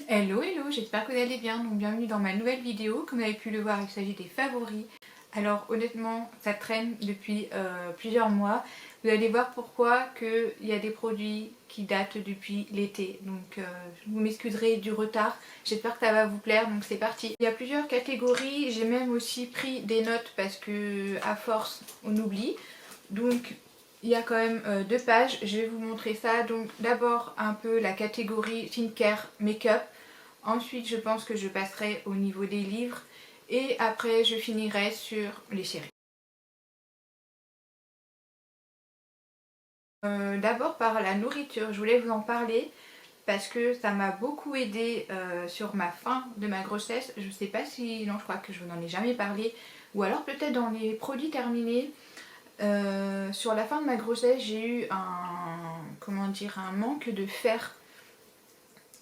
Hello, hello, j'espère que vous allez bien, donc bienvenue dans ma nouvelle vidéo. Comme vous avez pu le voir, il s'agit des favoris. Alors honnêtement, ça traîne depuis plusieurs mois. Vous allez voir pourquoi il y a des produits qui datent depuis l'été. Donc vous m'excuserez du retard, j'espère que ça va vous plaire, donc c'est parti. Il y a plusieurs catégories, j'ai même aussi pris des notes parce que à force on oublie. Donc il y a quand même deux pages, je vais vous montrer ça. Donc d'abord un peu la catégorie skincare, make-up. Ensuite je pense que je passerai au niveau des livres. Et après je finirai sur les séries. D'abord par la nourriture, je voulais vous en parler parce que ça m'a beaucoup aidé sur ma fin de ma grossesse. Je sais pas si... non, je crois que je vous en ai jamais parlé. Ou alors peut-être dans les produits terminés. Sur la fin de ma grossesse, j'ai eu comment dire, un manque de fer.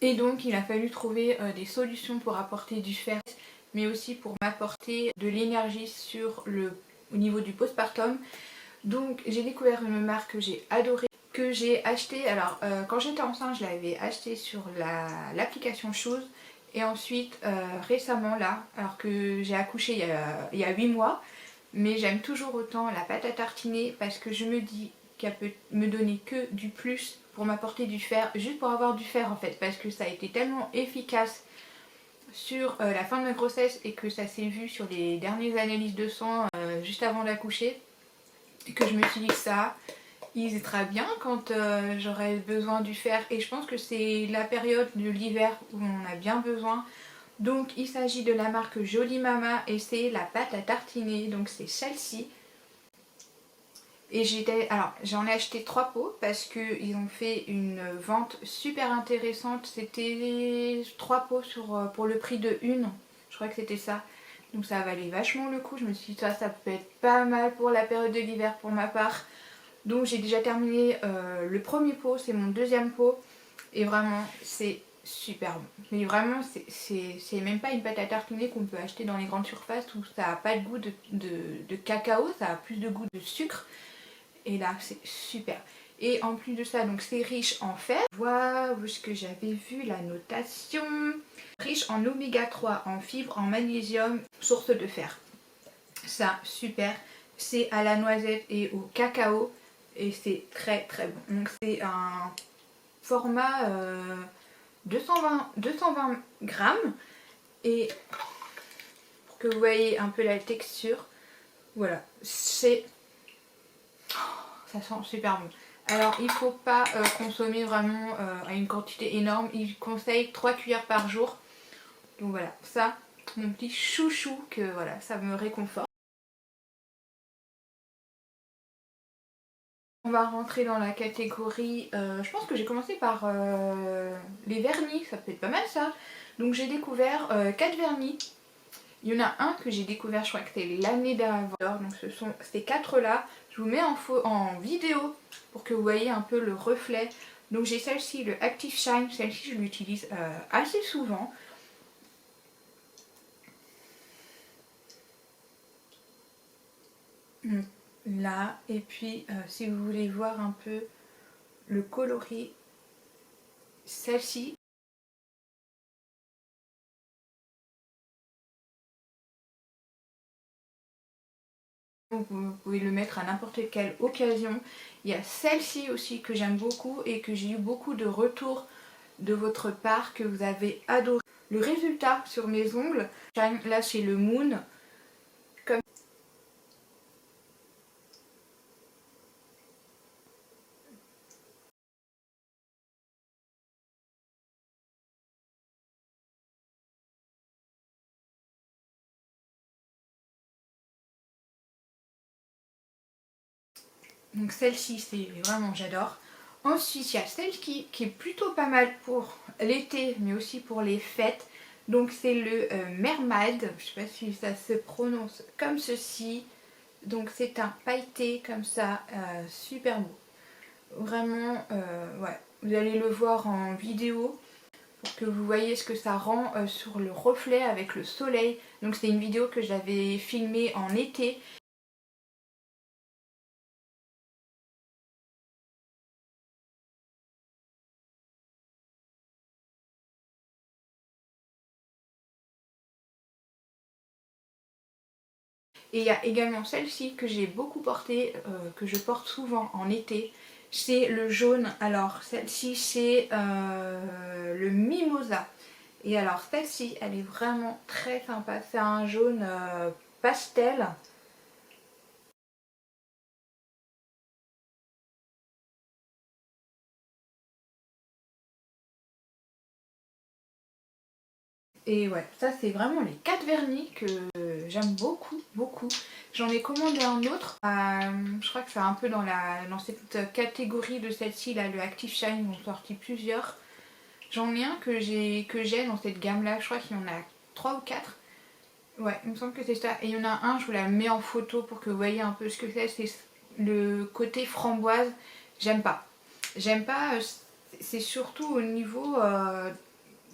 Et donc il a fallu trouver des solutions pour apporter du fer, mais aussi pour m'apporter de l'énergie au niveau du postpartum. Donc j'ai découvert une marque que j'ai adorée, que j'ai achetée. Alors quand j'étais enceinte, je l'avais achetée sur l'application Chose. Et ensuite récemment là, alors que j'ai accouché il y a 8 mois, mais j'aime toujours autant la pâte à tartiner parce que je me dis qu'elle peut me donner que du plus pour m'apporter du fer, juste pour avoir du fer en fait, parce que ça a été tellement efficace sur la fin de ma grossesse et que ça s'est vu sur les dernières analyses de sang juste avant d'accoucher, que je me suis dit que ça il sera bien quand j'aurai besoin du fer. Et je pense que c'est la période de l'hiver où on a bien besoin. Donc il s'agit de la marque Jolie Mama et c'est la pâte à tartiner, donc c'est celle-ci. Et alors j'en ai acheté 3 pots parce qu'ils ont fait une vente super intéressante. C'était 3 pots pour le prix de une, je crois que c'était ça. Donc ça valait vachement le coup. Je me suis dit ça peut être pas mal pour la période de l'hiver pour ma part. Donc j'ai déjà terminé le premier pot, c'est mon deuxième pot. Et vraiment c'est super bon. Mais vraiment c'est même pas une pâte à tartiner qu'on peut acheter dans les grandes surfaces où ça n'a pas de goût de cacao, ça a plus de goût de sucre. Et là c'est super. Et en plus de ça, donc c'est riche en fer. Voilà où est-ce que j'avais vu la notation. Riche en oméga 3, en fibres, en magnésium, source de fer. Ça, super. C'est à la noisette et au cacao. Et c'est très très bon. Donc c'est un format 220 grammes. Et pour que vous voyez un peu la texture, voilà. Ça sent super bon. Alors il ne faut pas consommer vraiment à une quantité énorme. Il conseille 3 cuillères par jour. Donc voilà, ça, mon petit chouchou, que voilà, ça me réconforte. On va rentrer dans la catégorie, je pense que j'ai commencé par les vernis, ça peut être pas mal ça. Donc j'ai découvert 4 vernis. Il y en a un que j'ai découvert, je crois que c'était l'année d'avant. Donc ce sont ces 4 là. Je vous mets en vidéo pour que vous voyez un peu le reflet. Donc j'ai celle-ci, le Active Shine. Celle-ci je l'utilise assez souvent. Là, et puis si vous voulez voir un peu le coloris, celle-ci. Vous pouvez le mettre à n'importe quelle occasion. Il y a celle-ci aussi que j'aime beaucoup et que j'ai eu beaucoup de retours de votre part que vous avez adoré. Le résultat sur mes ongles, là c'est le Moon. Comme donc celle-ci c'est vraiment j'adore. Ensuite il y a celle-ci qui est plutôt pas mal pour l'été mais aussi pour les fêtes. Donc c'est le Mermaid, je sais pas si ça se prononce comme ceci. Donc c'est un pailleté comme ça, super beau. Vraiment, ouais, vous allez le voir en vidéo pour que vous voyez ce que ça rend sur le reflet avec le soleil. Donc c'est une vidéo que j'avais filmée en été. Et il y a également celle-ci que j'ai beaucoup portée, que je porte souvent en été. C'est le jaune. Alors celle-ci c'est le Mimosa. Et alors celle-ci elle est vraiment très sympa. C'est un jaune pastel. Et ouais, ça c'est vraiment les 4 vernis que j'aime beaucoup, beaucoup. J'en ai commandé un autre, je crois que c'est un peu dans cette catégorie de celle-ci, là, le Active Shine, ils ont sorti plusieurs. J'en ai un que j'ai dans cette gamme-là, je crois qu'il y en a 3 ou 4. Ouais, il me semble que c'est ça. Et il y en a un, je vous la mets en photo pour que vous voyez un peu ce que c'est le côté framboise. J'aime pas. J'aime pas, c'est surtout au niveau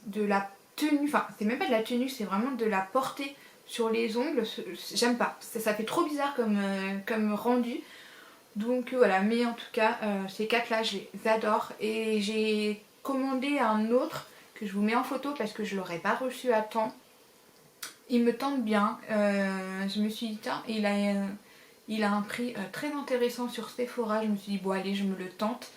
de la tenue, enfin c'est même pas de la tenue, c'est vraiment de la portée sur les ongles, j'aime pas, ça fait trop bizarre comme rendu. Donc voilà, mais en tout cas ces 4 là je les adore et j'ai commandé un autre que je vous mets en photo parce que je l'aurais pas reçu à temps. Il me tente bien, je me suis dit tiens, il a un prix très intéressant sur Sephora, je me suis dit bon allez je me le tente.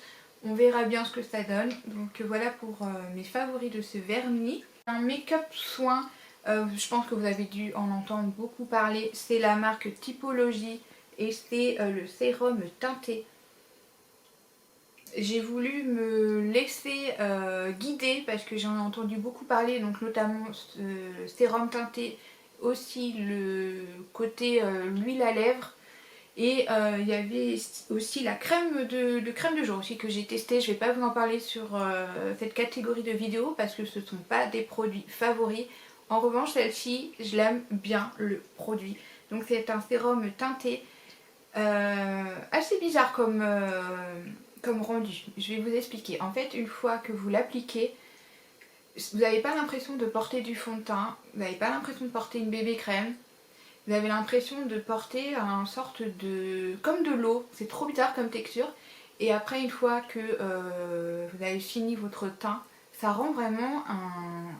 On verra bien ce que ça donne. Donc voilà pour mes favoris de ce vernis. Un make-up soin, je pense que vous avez dû en entendre beaucoup parler. C'est la marque Typologie et c'est le sérum teinté. J'ai voulu me laisser guider parce que j'en ai entendu beaucoup parler, donc notamment ce sérum teinté, aussi le côté l'huile à lèvres. Et il y avait aussi la crème de jour aussi que j'ai testée. Je ne vais pas vous en parler sur cette catégorie de vidéos parce que ce ne sont pas des produits favoris. En revanche, celle-ci, je l'aime bien le produit. Donc c'est un sérum teinté assez bizarre comme rendu. Je vais vous expliquer. En fait, une fois que vous l'appliquez, vous n'avez pas l'impression de porter du fond de teint, vous n'avez pas l'impression de porter une bébé crème. Vous avez l'impression de porter un sorte de... comme de l'eau, c'est trop bizarre comme texture. Et après une fois que vous avez fini votre teint, ça rend vraiment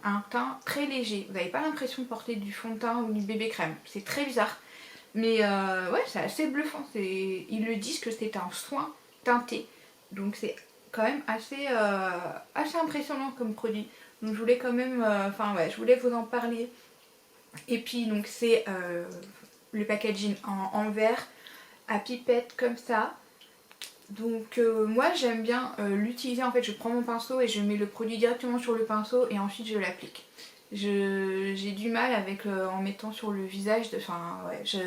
un teint très léger. Vous n'avez pas l'impression de porter du fond de teint ou du bébé crème, c'est très bizarre. Mais ouais, c'est assez bluffant, ils le disent que c'est un soin teinté. Donc c'est quand même assez impressionnant comme produit. Donc je voulais quand même, enfin ouais, je voulais vous en parler. Et puis donc c'est le packaging en verre à pipette comme ça. Donc moi j'aime bien l'utiliser, en fait je prends mon pinceau et je mets le produit directement sur le pinceau et ensuite je l'applique. J'ai du mal avec en mettant sur le visage, enfin ouais, je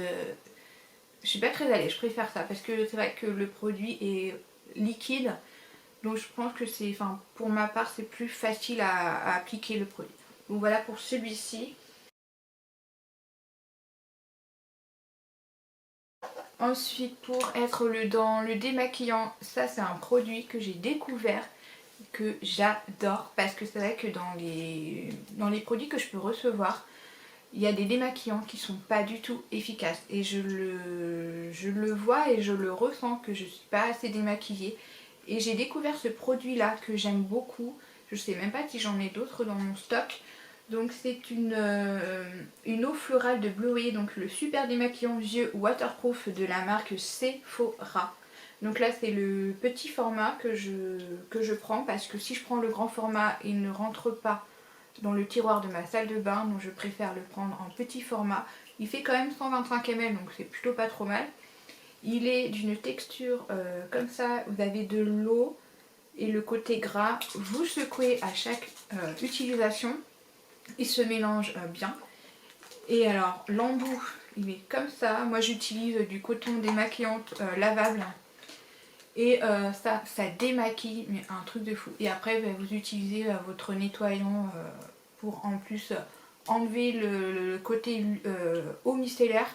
suis pas très à l'aise, je préfère ça parce que c'est vrai que le produit est liquide. Donc je pense que c'est, enfin pour ma part c'est plus facile à appliquer le produit. Donc voilà pour celui-ci. Ensuite, pour être dans le démaquillant, ça c'est un produit que j'ai découvert, que j'adore, parce que c'est vrai que dans les produits que je peux recevoir, il y a des démaquillants qui sont pas du tout efficaces. Et je le vois et je le ressens que je suis pas assez démaquillée. Et j'ai découvert ce produit là que j'aime beaucoup. Je sais même pas si j'en ai d'autres dans mon stock. Donc c'est une eau florale de Bleuet, donc le super démaquillant yeux waterproof de la marque Sephora. Donc là c'est le petit format que je prends parce que si je prends le grand format il ne rentre pas dans le tiroir de ma salle de bain, donc je préfère le prendre en petit format. Il fait quand même 125 ml donc c'est plutôt pas trop mal. Il est d'une texture comme ça, vous avez de l'eau et le côté gras, vous secouez à chaque utilisation. Il se mélange bien. Et alors l'embout il est comme ça. Moi j'utilise du coton démaquillant lavable. Et ça démaquille, mais un truc de fou. Et après vous utilisez votre nettoyant pour en plus enlever le côté eau micellaire.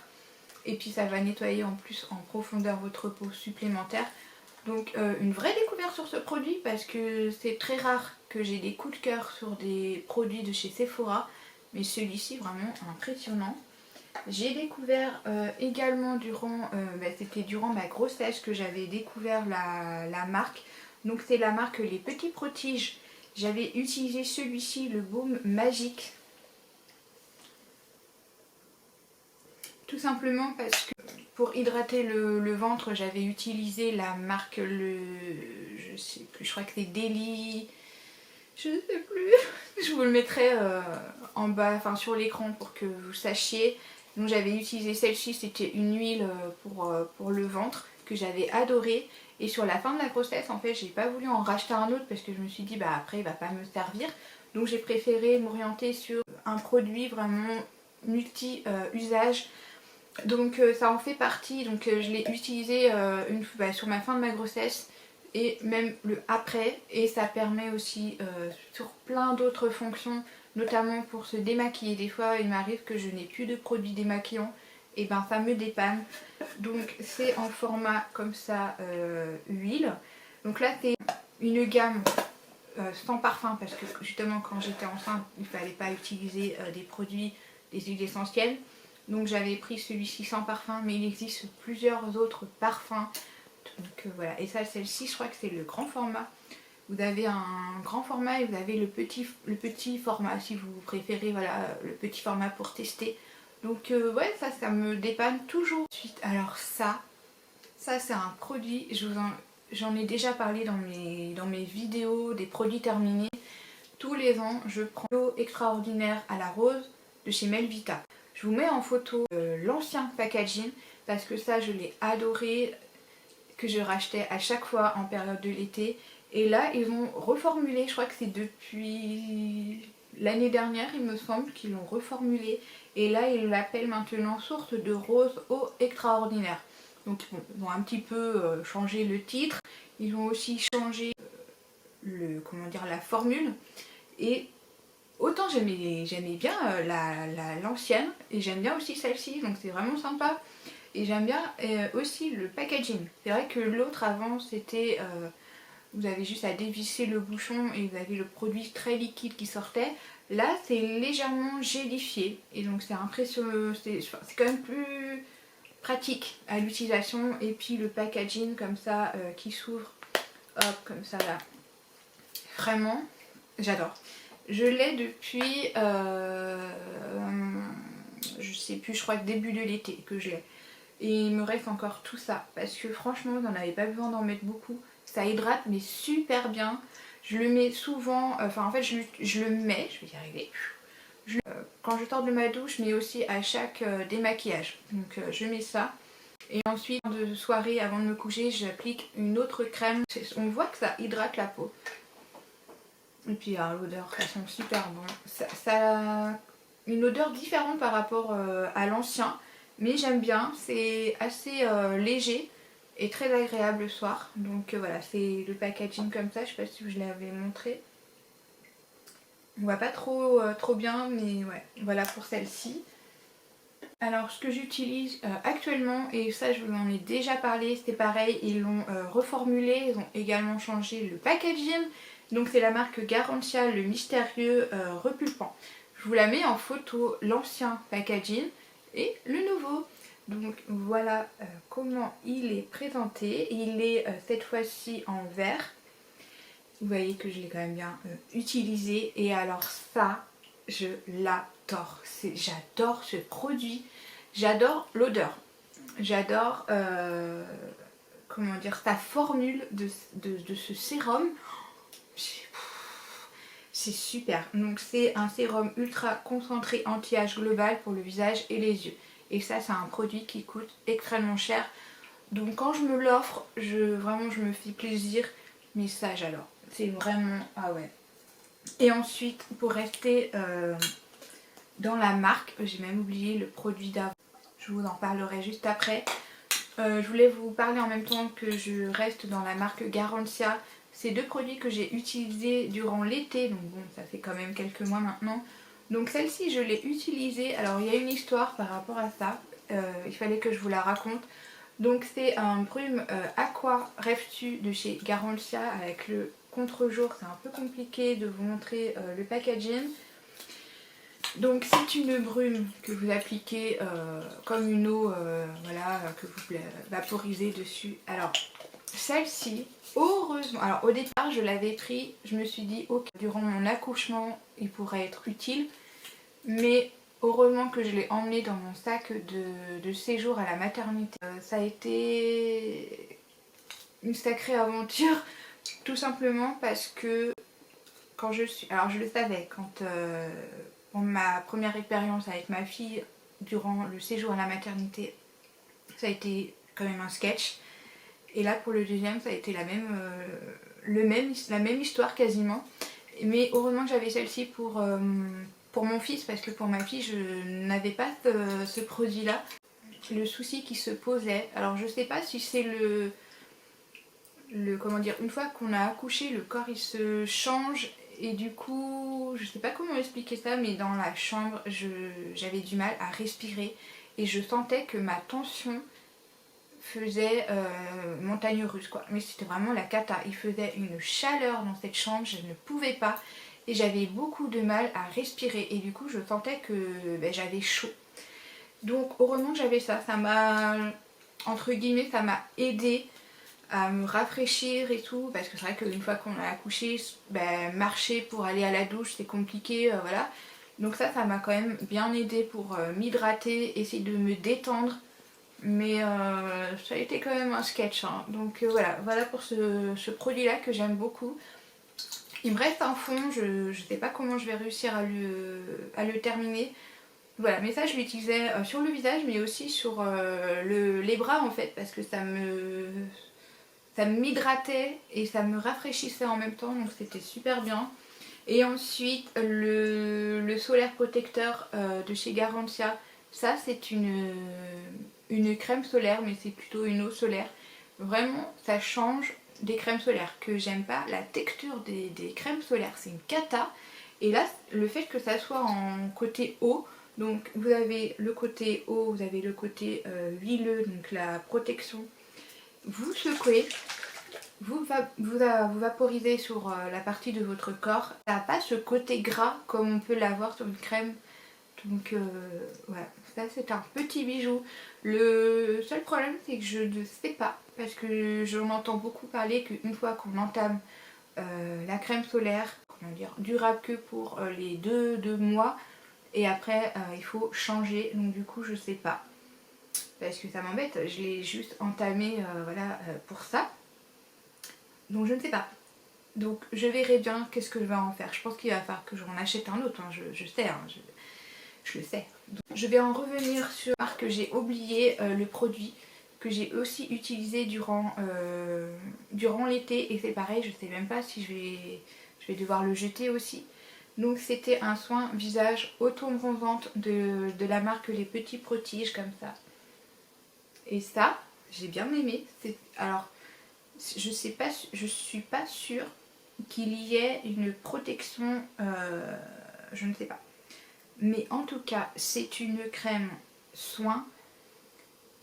Et puis ça va nettoyer en plus en profondeur votre peau supplémentaire. Donc une vraie découverte sur ce produit parce que c'est très rare que j'ai des coups de cœur sur des produits de chez Sephora. Mais celui-ci vraiment impressionnant. J'ai découvert également c'était durant ma grossesse que j'avais découvert la marque. Donc c'est la marque Les Petits Protèges. J'avais utilisé celui-ci, le baume magique. Tout simplement parce que pour hydrater le ventre, j'avais utilisé la marque, je sais plus, je crois que c'est Daily, je sais plus, je vous le mettrai en bas, enfin sur l'écran pour que vous sachiez. Donc j'avais utilisé celle-ci, c'était une huile pour le ventre que j'avais adoré. Et sur la fin de la grossesse, en fait, j'ai pas voulu en racheter un autre parce que je me suis dit, bah après, il va pas me servir. Donc j'ai préféré m'orienter sur un produit vraiment multi-usage. Donc ça en fait partie, donc je l'ai utilisé sur ma fin de ma grossesse et même le après, et ça permet aussi sur plein d'autres fonctions, notamment pour se démaquiller. Des fois il m'arrive que je n'ai plus de produits démaquillants, et ben ça me dépanne. Donc c'est en format comme ça huile. Donc là c'est une gamme sans parfum parce que justement quand j'étais enceinte il ne fallait pas utiliser des produits, des huiles essentielles. Donc j'avais pris celui-ci sans parfum, mais il existe plusieurs autres parfums. Donc voilà, et ça, celle-ci, je crois que c'est le grand format. Vous avez un grand format et vous avez le petit format si vous préférez, voilà, le petit format pour tester. Donc ouais, ça me dépanne toujours. Ensuite, alors ça c'est un produit, j'en ai déjà parlé dans mes vidéos des produits terminés. Tous les ans, je prends l'eau extraordinaire à la rose de chez Melvita. Je vous mets en photo l'ancien packaging parce que ça je l'ai adoré, que je rachetais à chaque fois en période de l'été. Et là ils ont reformulé, je crois que c'est depuis l'année dernière il me semble qu'ils l'ont reformulé. Et là ils l'appellent maintenant source de rose eau extraordinaire. Donc bon, ils ont un petit peu changé le titre, ils ont aussi changé la formule. Et autant j'aimais bien l'ancienne et j'aime bien aussi celle-ci, donc c'est vraiment sympa. Et j'aime bien aussi le packaging. C'est vrai que l'autre avant c'était, vous avez juste à dévisser le bouchon et vous avez le produit très liquide qui sortait. Là c'est légèrement gélifié et donc c'est impressionnant, c'est quand même plus pratique à l'utilisation. Et puis le packaging comme ça qui s'ouvre, hop comme ça là, vraiment j'adore. Je l'ai depuis, je sais plus, je crois que début de l'été que je l'ai. Et il me reste encore tout ça, parce que franchement, vous n'en avez pas besoin d'en mettre beaucoup. Ça hydrate, mais super bien. Je le mets souvent, enfin en fait, je le mets, je vais y arriver. Quand je sors de ma douche, mais aussi à chaque démaquillage. Donc je mets ça. Et ensuite, de soirée, avant de me coucher, j'applique une autre crème. On voit que ça hydrate la peau. Et puis l'odeur, ça sent super bon. Ça a une odeur différente par rapport à l'ancien, mais j'aime bien. C'est assez léger et très agréable le soir. Donc voilà, c'est le packaging comme ça. Je sais pas si je l'avais montré. On voit pas trop bien, mais ouais, voilà pour celle-ci. Alors ce que j'utilise actuellement, et ça je vous en ai déjà parlé, c'est pareil, ils l'ont reformulé, ils ont également changé le packaging. Donc c'est la marque Garantia, le mystérieux repulpant. Je vous la mets en photo, l'ancien packaging et le nouveau. Donc voilà comment il est présenté. Il est cette fois-ci en verre. Vous voyez que je l'ai quand même bien utilisé. Et alors ça, je l'adore. J'adore ce produit. J'adore l'odeur. J'adore comment dire, sa formule de ce sérum. C'est super. Donc c'est un sérum ultra concentré anti-âge global pour le visage et les yeux. Et ça c'est un produit qui coûte extrêmement cher. Donc quand je me l'offre, vraiment je me fais plaisir. Mais ça j'adore. C'est vraiment... ah ouais. Et ensuite pour rester dans la marque, j'ai même oublié le produit d'avant. Je vous en parlerai juste après. Je voulais vous parler en même temps que je reste dans la marque Garantia. C'est deux produits que j'ai utilisés durant l'été, donc bon, ça fait quand même quelques mois maintenant. Donc celle-ci, je l'ai utilisée. Alors il y a une histoire par rapport à ça, il fallait que je vous la raconte. Donc c'est un brume Aqua Rêves-tu de chez Garantia avec le contre-jour. C'est un peu compliqué de vous montrer le packaging. Donc c'est une brume que vous appliquez comme une eau, voilà, que vous vaporisez dessus. Alors celle-ci, heureusement, alors au départ je l'avais pris, je me suis dit ok, durant mon accouchement il pourrait être utile, mais Heureusement que je l'ai emmené dans mon sac de séjour à la maternité. Ça a été une sacrée aventure, tout simplement parce que quand je suis... Alors je le savais, quand pour ma première expérience avec ma fille, durant le séjour à la maternité, ça a été quand même un sketch. Et là pour le deuxième, ça a été la même histoire quasiment. Mais heureusement que j'avais celle-ci pour mon fils, parce que pour ma fille, je n'avais pas ce produit-là. Le souci qui se posait, alors je sais pas si c'est comment dire, une fois qu'on a accouché, le corps il se change et du coup, je sais pas comment expliquer ça, mais dans la chambre, j'avais du mal à respirer et je sentais que ma tension faisait montagne russe quoi. Mais c'était vraiment la cata, il faisait une chaleur dans cette chambre, je ne pouvais pas et j'avais beaucoup de mal à respirer et du coup je sentais que j'avais chaud. Donc heureusement que j'avais ça, ça m'a, entre guillemets, ça m'a aidé à me rafraîchir et tout, parce que c'est vrai qu'une fois qu'on a accouché, marcher pour aller à la douche c'est compliqué, voilà. Donc ça m'a quand même bien aidé pour m'hydrater, essayer de me détendre, mais ça a été quand même un sketch, hein. Donc voilà pour ce produit là que j'aime beaucoup. Il me reste un fond, je sais pas comment je vais réussir à le terminer. Voilà, mais ça je l'utilisais sur le visage mais aussi sur les bras en fait, parce que ça m'hydratait et ça me rafraîchissait en même temps, donc c'était super bien. Et ensuite le solaire protecteur de chez Garantia, ça c'est une crème solaire, mais c'est plutôt une eau solaire. Vraiment ça change des crèmes solaires que j'aime pas. La texture des crèmes solaires c'est une cata. Et là le fait que ça soit en côté eau, donc vous avez le côté eau, vous avez le côté huileux, donc la protection. Vous secouez, vous vaporisez sur la partie de votre corps. Ça n'a pas ce côté gras comme on peut l'avoir sur une crème. Donc voilà, ça c'est un petit bijou. Le seul problème c'est que je ne sais pas, parce que j'en entends beaucoup parler qu'une fois qu'on entame la crème solaire, comment dire, durable que pour les deux mois, et après il faut changer. Donc du coup je sais pas, parce que ça m'embête, je l'ai juste entamé pour ça. Donc je ne sais pas. Donc je verrai bien qu'est-ce que je vais en faire. Je pense qu'il va falloir que j'en achète un autre, hein. Je sais, hein, je le sais. Donc, je vais en revenir sur que j'ai oublié le produit que j'ai aussi utilisé durant l'été. Et c'est pareil, je sais même pas si je vais devoir le jeter aussi. Donc c'était un soin visage auto-bronzante de la marque Les Petits Protiges, comme ça. Et ça, j'ai bien aimé. Alors, je suis pas sûre qu'il y ait une protection, je ne sais pas. Mais en tout cas, c'est une crème soin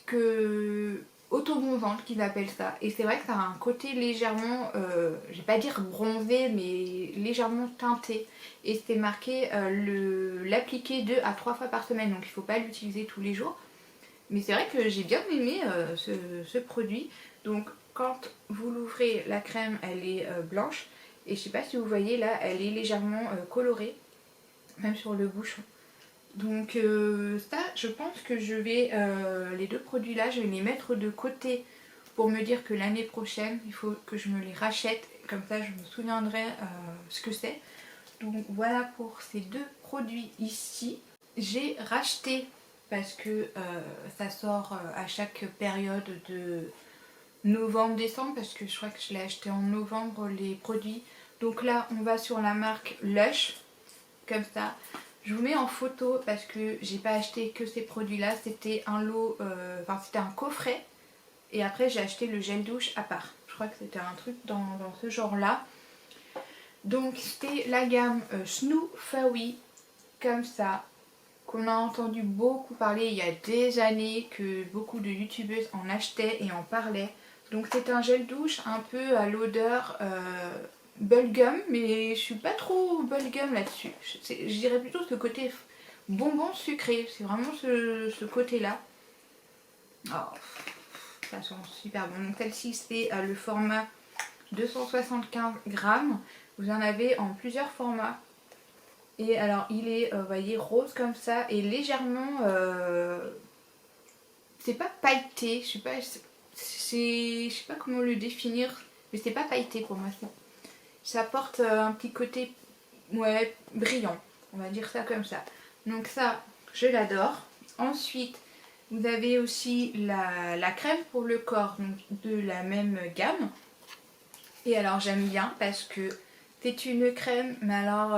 que auto-bronzante qu'ils appellent ça. Et c'est vrai que ça a un côté légèrement, je vais pas dire bronzé, mais légèrement teinté. Et c'est marqué l'appliquer 2 à 3 fois par semaine, donc il ne faut pas l'utiliser tous les jours. Mais c'est vrai que j'ai bien aimé ce produit. Donc quand vous l'ouvrez, la crème elle est blanche. Et je sais pas si vous voyez là, elle est légèrement colorée, même sur le bouchon. Donc ça, je pense que je vais, les deux produits là, je vais les mettre de côté pour me dire que l'année prochaine, il faut que je me les rachète. Comme ça, je me souviendrai ce que c'est. Donc voilà pour ces deux produits ici. J'ai racheté, parce que ça sort à chaque période de novembre-décembre, parce que je crois que je l'ai acheté en novembre les produits. Donc là, on va sur la marque Lush, comme ça. Je vous mets en photo parce que j'ai pas acheté que ces produits là, c'était un lot, c'était un coffret et après j'ai acheté le gel douche à part. Je crois que c'était un truc dans ce genre là. Donc c'était la gamme Snoo Fawi, comme ça, qu'on a entendu beaucoup parler il y a des années, que beaucoup de youtubeuses en achetaient et en parlaient. Donc c'est un gel douche un peu à l'odeur bubblegum, mais je suis pas trop bubblegum là-dessus. Je dirais plutôt ce côté bonbon sucré, c'est vraiment ce côté-là. Oh, ça sent super bon. Donc celle-ci c'est le format 275 grammes. Vous en avez en plusieurs formats. Et alors il est, vous voyez, rose comme ça et légèrement, c'est pas pailleté, je sais pas, je sais pas comment le définir, mais c'est pas pailleté pour moi. Ça apporte un petit côté, ouais, brillant, on va dire ça comme ça. Donc ça, je l'adore. Ensuite, vous avez aussi la crème pour le corps, donc de la même gamme. Et alors j'aime bien parce que c'est une crème, mais alors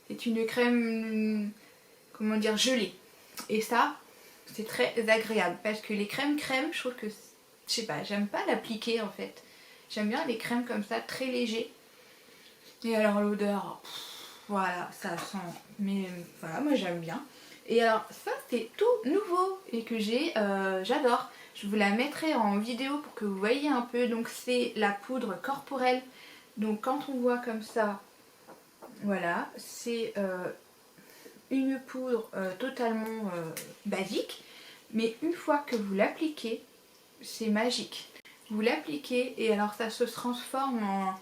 c'est une crème, comment dire, gelée. Et ça, c'est très agréable parce que les crèmes, je trouve que, je sais pas, j'aime pas l'appliquer en fait. J'aime bien les crèmes comme ça, très légers. Et alors l'odeur, voilà, ça sent, mais voilà, moi j'aime bien. Et alors ça c'est tout nouveau et que j'adore. Je vous la mettrai en vidéo pour que vous voyez un peu. Donc c'est la poudre corporelle. Donc quand on voit comme ça, voilà, c'est une poudre totalement basique. Mais une fois que vous l'appliquez, c'est magique. Vous l'appliquez et alors ça se transforme en...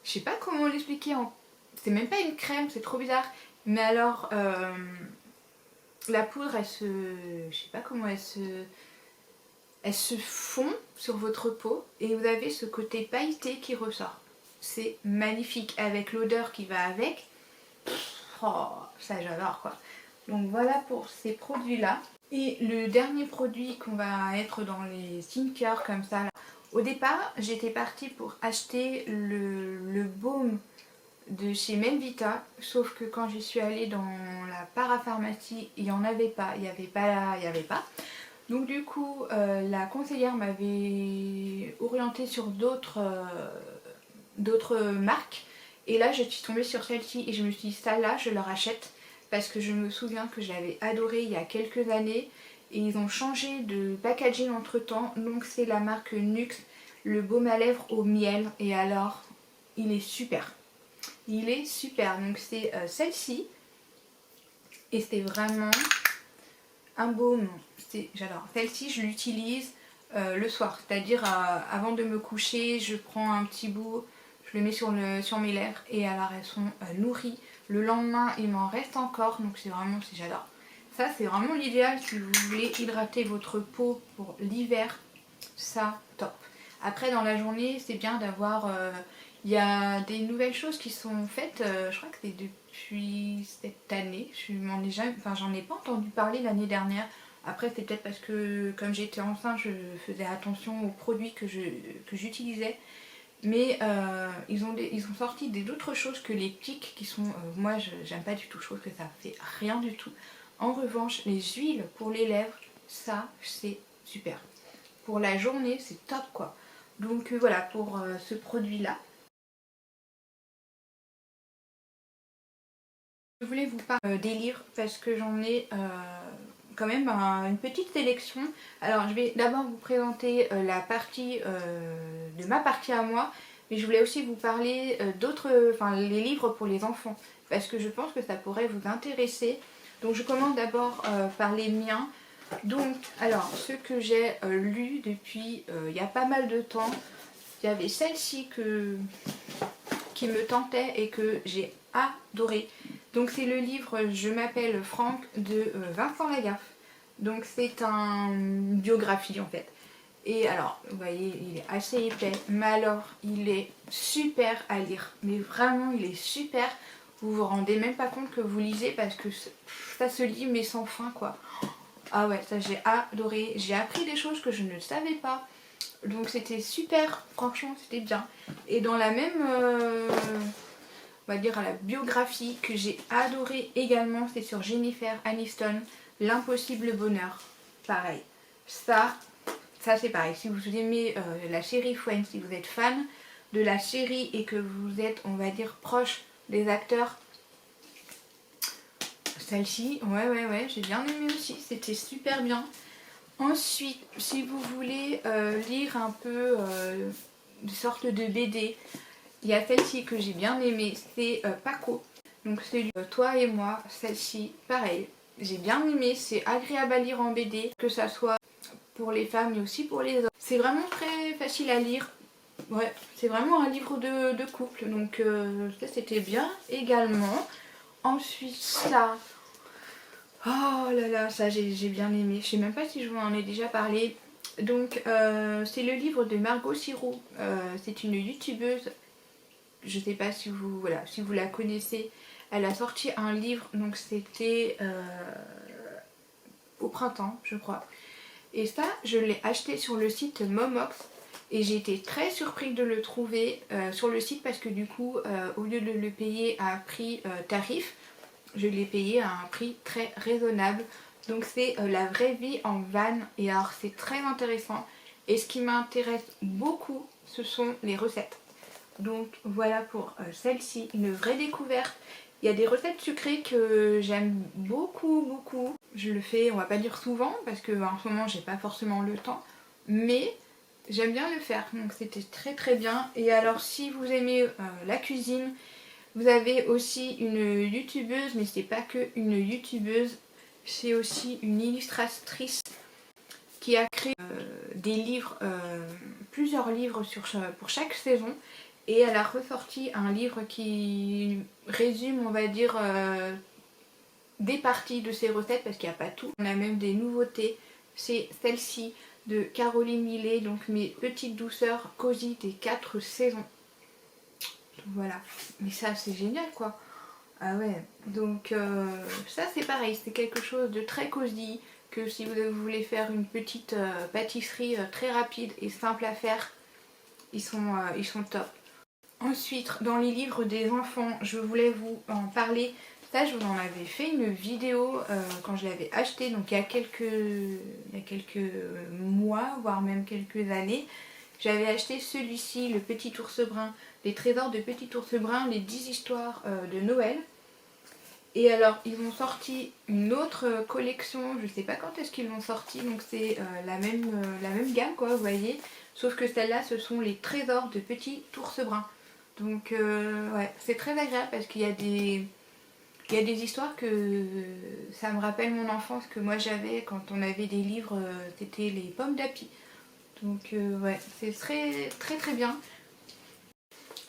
Je sais pas comment l'expliquer en... C'est même pas une crème, c'est trop bizarre. Mais alors, la poudre, elle se... Je sais pas comment elle se fond sur votre peau et vous avez ce côté pailleté qui ressort. C'est magnifique avec l'odeur qui va avec. Oh, ça j'adore quoi. Donc voilà pour ces produits-là. Et le dernier produit qu'on va être dans les skincare comme ça. Là. Au départ, j'étais partie pour acheter le baume de chez Melvita, sauf que quand j'y suis allée dans la parapharmacie, il n'y en avait pas, il n'y avait pas là, il n'y avait pas. Donc du coup, la conseillère m'avait orientée sur d'autres marques. Et là, je suis tombée sur celle-ci et je me suis dit, ça là, je leur achète. Parce que je me souviens que je l'avais adoré il y a quelques années. Et ils ont changé de packaging entre temps. Donc c'est la marque Nuxe, le baume à lèvres au miel. Et alors, il est super. Il est super. Donc c'est celle-ci. Et c'est vraiment un baume. J'adore. Celle-ci, je l'utilise le soir. C'est-à-dire avant de me coucher, je prends un petit bout, je le mets sur mes lèvres. Et alors elles sont nourries. Le lendemain, il m'en reste encore. Donc c'est vraiment, j'adore. Ça, c'est vraiment l'idéal si vous voulez hydrater votre peau pour l'hiver. Ça, top. Après, dans la journée, c'est bien d'avoir... Il y a des nouvelles choses qui sont faites, je crois que c'est depuis cette année. J'en ai pas entendu parler l'année dernière. Après, c'est peut-être parce que comme j'étais enceinte, je faisais attention aux produits que j'utilisais. Mais ils ont sorti d'autres choses que les pics qui sont... moi, j'aime pas du tout. Je trouve que ça fait rien du tout. En revanche, les huiles pour les lèvres, ça, c'est super. Pour la journée, c'est top quoi. Donc voilà pour ce produit-là. Je voulais vous parler des livres parce que j'en ai quand même une petite sélection. Alors je vais d'abord vous présenter la partie de ma partie à moi. Mais je voulais aussi vous parler les livres pour les enfants. Parce que je pense que ça pourrait vous intéresser. Donc je commence d'abord par les miens. Donc, alors, ceux que j'ai lus depuis il y a pas mal de temps, il y avait celle-ci qui me tentait et que j'ai adoré. Donc c'est le livre Je m'appelle Franck de Vincent Lagaffe. Donc c'est une biographie en fait. Et alors, vous voyez, il est assez épais, mais alors il est super à lire. Mais vraiment, il est super. Vous vous rendez même pas compte que vous lisez parce que ça se lit mais sans fin quoi. Ah ouais, ça j'ai adoré. J'ai appris des choses que je ne savais pas. Donc c'était super, franchement c'était bien. Et dans la même, on va dire à la biographie que j'ai adoré également, c'est sur Jennifer Aniston, L'impossible bonheur. Pareil. Ça c'est pareil. Si vous aimez la série Friends, si vous êtes fan de la série et que vous êtes, on va dire, proche des acteurs, celle-ci, ouais, j'ai bien aimé aussi, c'était super bien. Ensuite, si vous voulez lire un peu une sorte de BD, il y a celle-ci que j'ai bien aimée, c'est Paco. Donc c'est Toi et moi, celle-ci, pareil, j'ai bien aimé, c'est agréable à lire en BD, que ça soit pour les femmes mais aussi pour les hommes. C'est vraiment très facile à lire. Ouais, c'est vraiment un livre de couple, donc ça c'était bien également. Ensuite ça, oh là là, ça j'ai bien aimé. Je sais même pas si je vous en ai déjà parlé. Donc c'est le livre de Margot Sirou. C'est une youtubeuse. Je sais pas si vous, voilà, si vous la connaissez. Elle a sorti un livre, donc c'était au printemps je crois. Et ça je l'ai acheté sur le site Momox. Et j'ai été très surprise de le trouver sur le site parce que du coup au lieu de le payer à un prix tarif, je l'ai payé à un prix très raisonnable. Donc c'est la vraie vie en van. Et alors c'est très intéressant. Et ce qui m'intéresse beaucoup, ce sont les recettes. Donc voilà pour celle-ci, une vraie découverte. Il y a des recettes sucrées que j'aime beaucoup. Je le fais, on va pas dire souvent, parce que en ce moment j'ai pas forcément le temps. Mais j'aime bien le faire, donc c'était très bien. Et alors si vous aimez la cuisine, vous avez aussi une youtubeuse, mais c'est pas que une youtubeuse, c'est aussi une illustratrice qui a créé des livres, plusieurs livres pour chaque saison. Et elle a ressorti un livre qui résume, on va dire, des parties de ses recettes, parce qu'il n'y a pas tout. On a même des nouveautés, c'est celle-ci de Caroline Millet, donc mes petites douceurs cosy des 4 saisons. Voilà, mais ça c'est génial quoi. Ah ouais, donc ça c'est pareil, c'est quelque chose de très cosy, que si vous voulez faire une petite pâtisserie très rapide et simple à faire, ils sont top. Ensuite, dans les livres des enfants, je voulais vous en parler. Ça, je vous en avais fait une vidéo quand je l'avais acheté, donc il y a quelques mois, voire même quelques années. J'avais acheté celui-ci, le Petit Ours Brun, les trésors de Petit Ours Brun, les 10 histoires de Noël. Et alors, ils ont sorti une autre collection, je sais pas quand est-ce qu'ils l'ont sorti, donc c'est la même gamme, quoi, vous voyez. Sauf que celle-là, ce sont les trésors de Petit Ours Brun. Donc, ouais, c'est très agréable parce qu'il y a des histoires que ça me rappelle mon enfance que moi j'avais quand on avait des livres, c'était les pommes d'api. Donc, ouais, c'est très bien.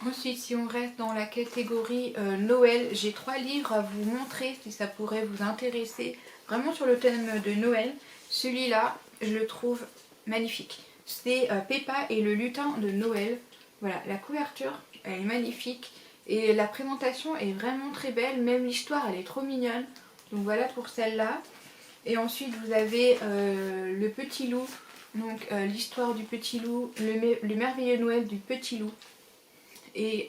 Ensuite, si on reste dans la catégorie Noël, j'ai 3 livres à vous montrer si ça pourrait vous intéresser. Vraiment sur le thème de Noël. Celui-là, je le trouve magnifique. C'est Peppa et le lutin de Noël. Voilà, la couverture, elle est magnifique. Et la présentation est vraiment très belle. Même l'histoire, elle est trop mignonne. Donc voilà pour celle-là. Et ensuite, vous avez le petit loup. Donc l'histoire du petit loup, le merveilleux Noël du petit loup. Et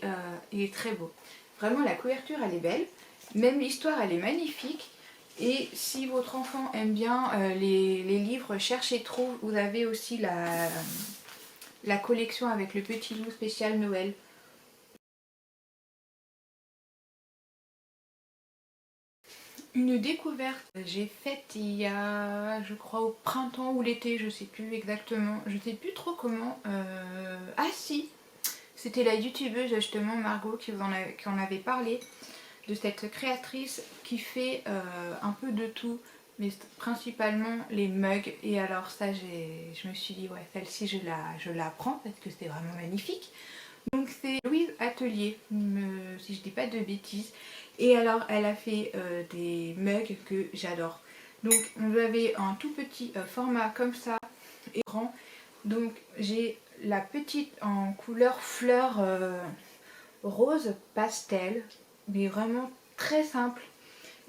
il est très beau. Vraiment la couverture elle est belle, même l'histoire elle est magnifique. Et si votre enfant aime bien les livres Cherche et Trouve, vous avez aussi la collection avec le petit loup spécial Noël. Une découverte que j'ai faite il y a, je crois au printemps ou l'été, je sais plus exactement, je sais plus trop comment. Ah si, c'était la youtubeuse justement Margot qui en avait parlé, de cette créatrice qui fait un peu de tout, mais principalement les mugs. Et alors ça je me suis dit ouais, celle-ci je la prends parce que c'est vraiment magnifique. Donc c'est Louise Atelier, si je dis pas de bêtises. Et alors elle a fait des mugs que j'adore. Donc vous avez un tout petit format comme ça et grand. Donc j'ai la petite en couleur fleur rose pastel, mais vraiment très simple.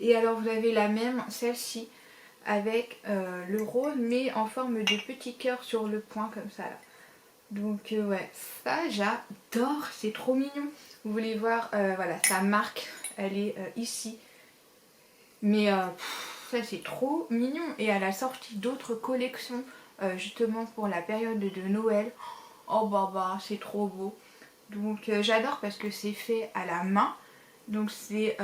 Et alors vous avez la même, celle-ci, avec le rose mais en forme de petit cœur sur le point comme ça là. Donc ouais, ça j'adore, c'est trop mignon. Vous voulez voir, voilà, sa marque, elle est ici. Mais ça c'est trop mignon. Et elle a sorti d'autres collections justement pour la période de Noël. Oh bah c'est trop beau. Donc j'adore parce que c'est fait à la main. Donc c'est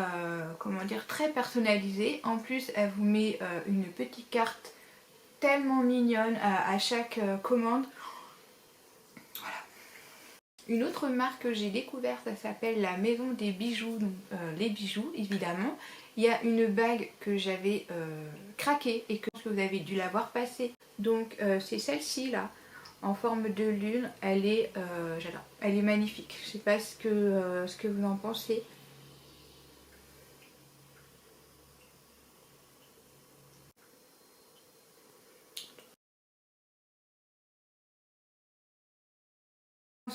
comment dire, très personnalisé. En plus elle vous met une petite carte tellement mignonne à chaque commande. Voilà. Une autre marque que j'ai découverte, ça s'appelle la Maison des Bijoux, donc les bijoux évidemment. Il y a une bague que j'avais craquée et que vous avez dû la voir passer. Donc c'est celle-ci là, en forme de lune. Elle est, j'adore, elle est magnifique. Je sais pas ce que vous en pensez.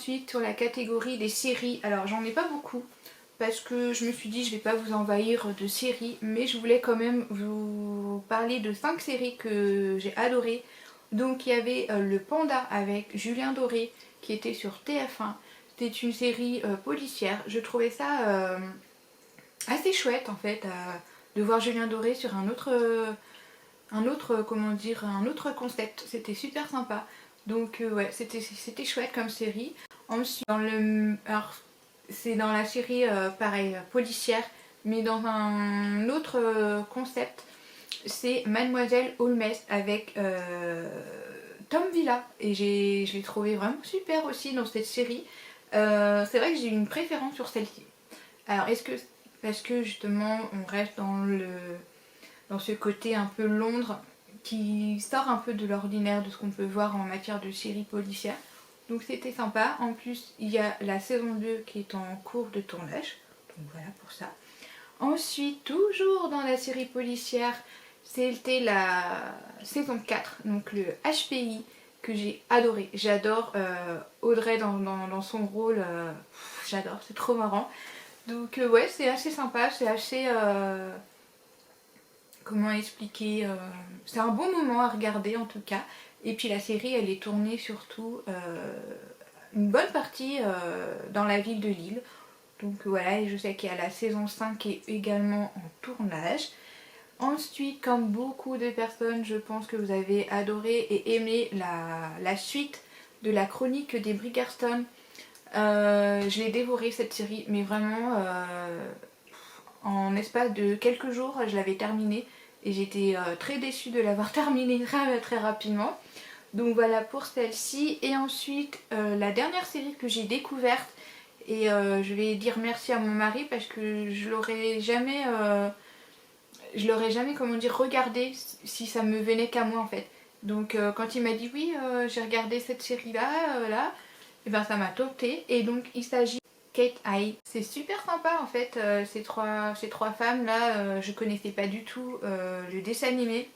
Ensuite sur la catégorie des séries, alors j'en ai pas beaucoup parce que je me suis dit je vais pas vous envahir de séries, mais je voulais quand même vous parler de 5 séries que j'ai adorées. Donc il y avait Le Panda avec Julien Doré qui était sur TF1. C'était une série policière. Je trouvais ça assez chouette en fait de voir Julien Doré sur comment dire, un autre concept. C'était super sympa. Donc ouais, c'était chouette comme série. Ensuite, alors, c'est dans la série pareil, policière, mais dans un autre concept. C'est Mademoiselle Holmes avec Tom Villa. Et je l'ai trouvé vraiment super aussi dans cette série. C'est vrai que j'ai une préférence sur celle-ci. Alors est-ce que parce que justement on reste dans ce côté un peu Londres qui sort un peu de l'ordinaire de ce qu'on peut voir en matière de séries policières. Donc c'était sympa. En plus il y a la saison 2 qui est en cours de tournage. Donc voilà pour ça. Ensuite, toujours dans la série policière, c'était la saison 4, donc le HPI, que j'ai adoré. J'adore Audrey dans son rôle, j'adore, c'est trop marrant. Donc ouais, c'est assez sympa, c'est assez... comment expliquer c'est un bon moment à regarder en tout cas. Et puis la série, elle est tournée surtout une bonne partie dans la ville de Lille. Donc voilà, et je sais qu'il y a la saison 5 qui est également en tournage. Ensuite, comme beaucoup de personnes, je pense que vous avez adoré et aimé la suite de la chronique des Bridgerton. Je l'ai dévoré cette série, mais vraiment en espace de quelques jours, je l'avais terminée. Et j'étais très déçue de l'avoir terminée très rapidement. Donc voilà pour celle-ci. Et ensuite, la dernière série que j'ai découverte, et je vais dire merci à mon mari parce que je l'aurais jamais comment dire regardé si ça me venait qu'à moi en fait. Donc quand il m'a dit oui j'ai regardé cette série là, et ben ça m'a tenté. Et donc il s'agit de Kate High. C'est super sympa en fait ces trois femmes là, je connaissais pas du tout le dessin animé.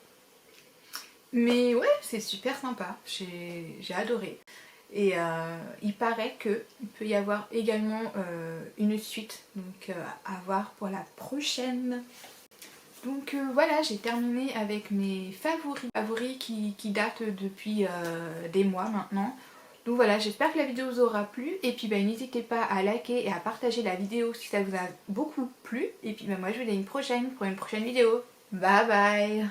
Mais ouais, c'est super sympa, j'ai adoré. Et il paraît qu'il peut y avoir également une suite, donc à voir pour la prochaine. Donc voilà, j'ai terminé avec mes favoris qui datent depuis des mois maintenant. Donc voilà, j'espère que la vidéo vous aura plu. Et puis n'hésitez pas à liker et à partager la vidéo si ça vous a beaucoup plu. Et puis moi je vous dis à une prochaine pour une prochaine vidéo. Bye bye.